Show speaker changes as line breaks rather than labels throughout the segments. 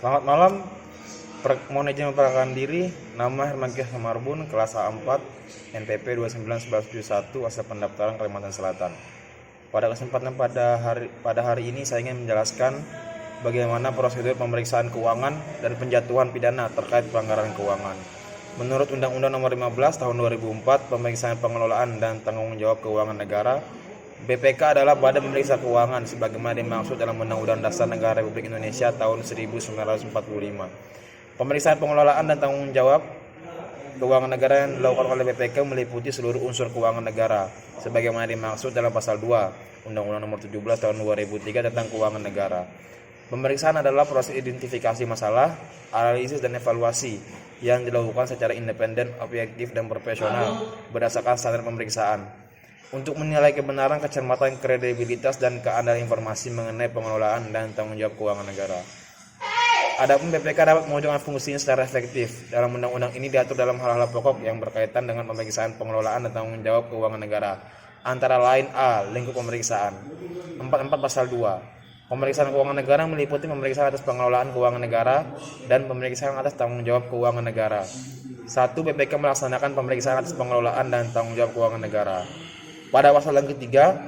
Selamat malam, mohon izin memperkenalkan diri. Nama Herman Kiah Marbun, kelas A4, NPP 291171, asal pendaftaran Kalimantan Selatan. Pada kesempatan pada hari ini saya ingin menjelaskan bagaimana prosedur pemeriksaan keuangan dan penjatuhan pidana terkait pelanggaran keuangan. Menurut Undang-Undang Nomor 15 Tahun 2004, pemeriksaan pengelolaan dan tanggung jawab keuangan negara, BPK adalah Badan Pemeriksa Keuangan sebagaimana dimaksud dalam Undang-Undang Dasar Negara Republik Indonesia tahun 1945. Pemeriksaan pengelolaan dan tanggung jawab keuangan negara yang dilakukan oleh BPK meliputi seluruh unsur keuangan negara sebagaimana dimaksud dalam pasal 2 Undang-Undang Nomor 17 Tahun 2003 tentang keuangan negara. Pemeriksaan adalah proses identifikasi masalah, analisis dan evaluasi yang dilakukan secara independen, objektif dan profesional berdasarkan standar pemeriksaan untuk menilai kebenaran, kecermatan, kredibilitas, dan keandalan informasi mengenai pengelolaan dan tanggung jawab keuangan negara. Adapun BPK dapat mewujudkan fungsinya secara efektif. Dalam undang-undang ini diatur dalam hal-hal pokok yang berkaitan dengan pemeriksaan pengelolaan dan tanggung jawab keuangan negara. Antara lain A. Lingkup pemeriksaan 44 Pasal 2. Pemeriksaan keuangan negara meliputi pemeriksaan atas pengelolaan keuangan negara dan pemeriksaan atas tanggung jawab keuangan negara. 1. BPK melaksanakan pemeriksaan atas pengelolaan dan tanggung jawab keuangan negara. Pada pasal yang ketiga,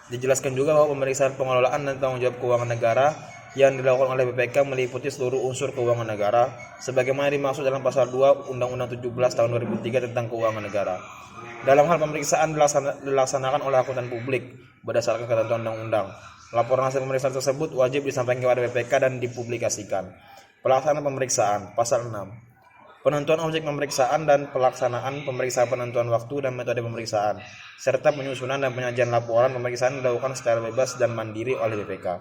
dijelaskan juga bahwa pemeriksaan pengelolaan dan tanggung jawab keuangan negara yang dilakukan oleh BPK meliputi seluruh unsur keuangan negara, sebagaimana dimaksud dalam pasal 2 Undang-Undang 17 Tahun 2003 tentang keuangan negara. Dalam hal pemeriksaan dilaksanakan oleh akuntan publik berdasarkan ketentuan undang-undang. Laporan hasil pemeriksaan tersebut wajib disampaikan kepada BPK dan dipublikasikan. Pelaksanaan pemeriksaan, pasal 6. Penentuan objek pemeriksaan dan pelaksanaan pemeriksaan, penentuan waktu dan metode pemeriksaan, serta penyusunan dan penyajian laporan pemeriksaan dilakukan secara bebas dan mandiri oleh BPK.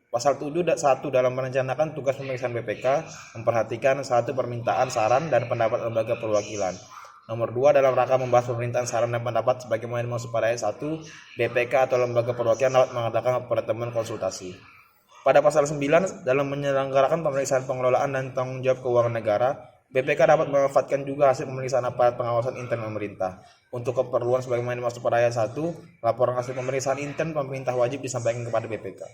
Pasal 7.1 dalam merencanakan tugas pemeriksaan BPK memperhatikan 1. Permintaan saran dan pendapat lembaga perwakilan. Nomor 2 dalam rangka membahas permintaan saran dan pendapat sebagaimana dimaksud pada ayat 1, BPK atau lembaga perwakilan dapat mengadakan pertemuan konsultasi. Pada pasal 9 dalam menyelenggarakan pemeriksaan pengelolaan dan tanggung jawab keuangan negara, BPK dapat memanfaatkan juga hasil pemeriksaan aparat pengawasan intern pemerintah. Untuk keperluan sebagaimana dimaksud pada ayat 1, laporan hasil pemeriksaan intern pemerintah wajib disampaikan kepada BPK.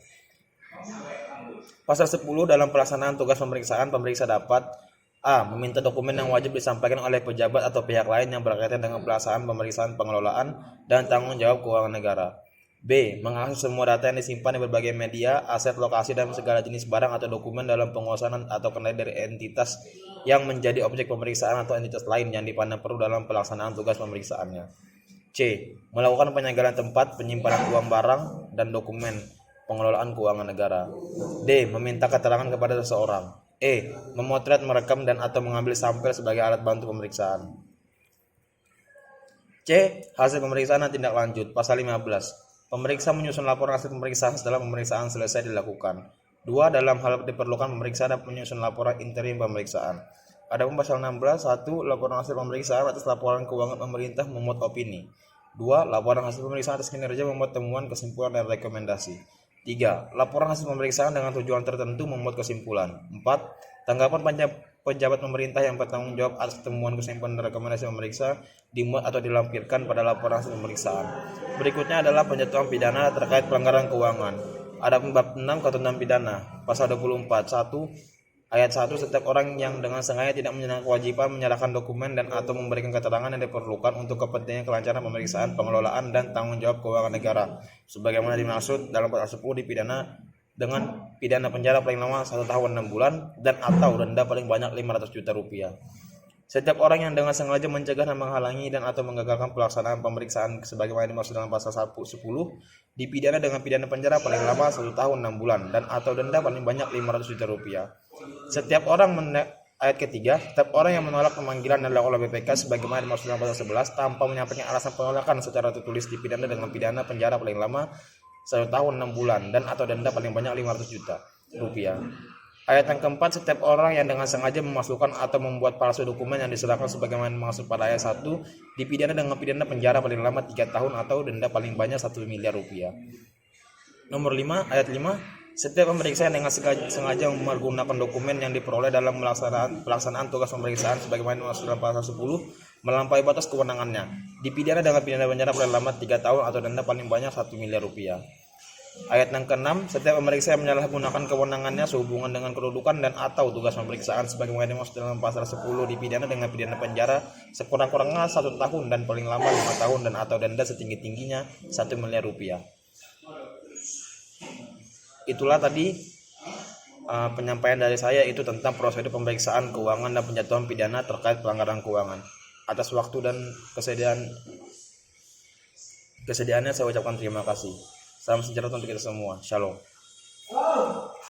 Pasal 10 dalam pelaksanaan tugas pemeriksaan, pemeriksa dapat A. Meminta dokumen yang wajib disampaikan oleh pejabat atau pihak lain yang berkaitan dengan pelaksanaan pemeriksaan pengelolaan dan tanggung jawab keuangan negara. B. Mengakses semua data yang disimpan di berbagai media, aset, lokasi, dan segala jenis barang atau dokumen dalam penguasaan atau kendali dari entitas yang menjadi objek pemeriksaan atau entitas lain yang dipandang perlu dalam pelaksanaan tugas pemeriksaannya. C. Melakukan penyegelan tempat, penyimpanan uang barang, dan dokumen pengelolaan keuangan negara. D. Meminta keterangan kepada seseorang. E. Memotret, merekam, dan atau mengambil sampel sebagai alat bantu pemeriksaan. C. Hasil pemeriksaan dan tindak lanjut. Pasal 15. Pemeriksa menyusun laporan hasil pemeriksaan setelah pemeriksaan selesai dilakukan. 2. Dalam hal diperlukan pemeriksaan dan menyusun laporan interim pemeriksaan. Adapun pasal 16, 1. Laporan hasil pemeriksaan atas laporan keuangan pemerintah memuat opini. 2. Laporan hasil pemeriksaan atas kinerja memuat temuan, kesimpulan, dan rekomendasi. 3. Laporan hasil pemeriksaan dengan tujuan tertentu memuat kesimpulan. 4. Tanggapan pejabat pemerintah yang bertanggung jawab atas temuan, kesimpulan, dan rekomendasi pemeriksa dimuat atau dilampirkan pada laporan hasil pemeriksaan. Berikutnya adalah penjatuhan pidana terkait pelanggaran keuangan. Adapun bab 6 ketentuan pidana, pasal 24, 1 ayat 1, setiap orang yang dengan sengaja tidak menjalankan kewajiban menyerahkan dokumen dan atau memberikan keterangan yang diperlukan untuk kepentingan kelancaran pemeriksaan, pengelolaan, dan tanggung jawab keuangan negara sebagaimana dimaksud dalam pasal 10 dipidana dengan pidana penjara paling lama 1 tahun 6 bulan dan atau denda paling banyak 500 juta rupiah. Setiap orang yang dengan sengaja mencegah dan menghalangi dan atau menggagalkan pelaksanaan pemeriksaan sebagaimana dimaksud dalam pasal 10 dipidana dengan pidana penjara paling lama 1 tahun 6 bulan dan atau denda paling banyak 500 juta rupiah. Setiap orang ayat ketiga, setiap orang yang menolak pemanggilan dan dilakukan oleh BPK sebagaimana dimaksud dalam pasal 11 tanpa menyampaikan alasan penolakan secara tertulis dipidana dengan pidana penjara paling lama 1 tahun 6 bulan dan atau denda paling banyak 500 juta rupiah. Ayat yang keempat, setiap orang yang dengan sengaja memasukkan atau membuat palsu dokumen yang diserahkan sebagaimana dimaksud pada ayat 1 dipidana dengan pidana penjara paling lama 3 tahun atau denda paling banyak 1 miliar rupiah. Nomor 5, ayat 5, setiap pemeriksa yang dengan sengaja menggunakan dokumen yang diperoleh dalam pelaksanaan tugas pemeriksaan sebagaimana dimaksud dalam pasal 10 melampaui batas kewenangannya dipidana dengan pidana penjara paling lama 3 tahun atau denda paling banyak 1 miliar rupiah. Ayat yang ke-6, setiap pemeriksa yang menyalahgunakan kewenangannya sehubungan dengan kedudukan dan atau tugas pemeriksaan sebagaimana dimaksud dalam pasal 10 dipidana dengan pidana penjara sekurang-kurangnya 1 tahun dan paling lama 5 tahun dan atau denda setinggi-tingginya 1 miliar rupiah. Itulah tadi penyampaian dari saya itu tentang prosedur pemeriksaan keuangan dan penjatuhan pidana terkait pelanggaran keuangan. Atas waktu dan kesediaannya saya ucapkan terima kasih. Salam sejahtera untuk kita semua. Shalom.